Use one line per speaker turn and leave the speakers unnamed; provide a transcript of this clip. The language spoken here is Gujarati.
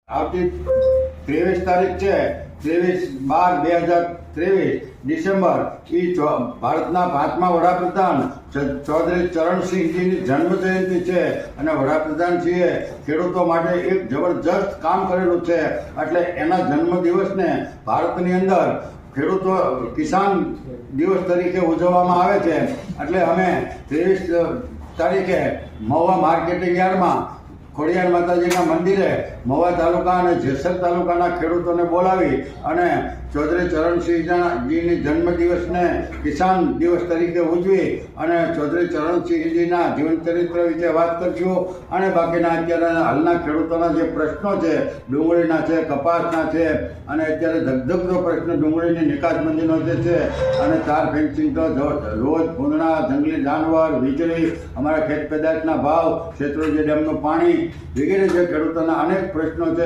આવતી 23 તારીખ છે 23/12/2023 ડિસેમ્બર ભારતના 5મા વડાપ્રધાન ચૌધરી ચરણસિંહજીની જન્મ જયંતિ છે અને વડાપ્રધાનશ્રીએ ખેડૂતો માટે એક જબરજસ્ત કામ કરેલું છે. એટલે એના જન્મ દિવસને ભારતની અંદર ખેડૂતો કિસાન દિવસ તરીકે ઉજવવામાં આવે છે. એટલે અમે 23 તારીખે મહુવા માર્કેટિંગ યાર્ડમાં ખોડિયાર માતાજીના મંદિરે મહુવા તાલુકા અને જેસર તાલુકાના ખેડૂતોને બોલાવી અને ચૌધરી ચરણસિંહજીની જન્મદિવસને કિસાન દિવસ તરીકે ઉજવી અને ચૌધરી ચરણસિંહજીના જીવન ચરિત્ર વિશે વાત કરશું અને બાકીના અત્યારે હાલના ખેડૂતોના જે પ્રશ્નો છે, ડુંગળીના છે, કપાસના છે અને અત્યારે ધગધગતો પ્રશ્ન ડુંગળીની નિકાસબંધીનો જે છે અને તાર ફેન્સિંગ તો રોજ ભૂંદણા, જંગલી જાનવર, વીજળી, અમારા ખેત પેદાશના ભાવ, શેત્રુંજી ડેમનું પાણી વગેરે જે ખેડૂતોના અનેક પ્રશ્નો છે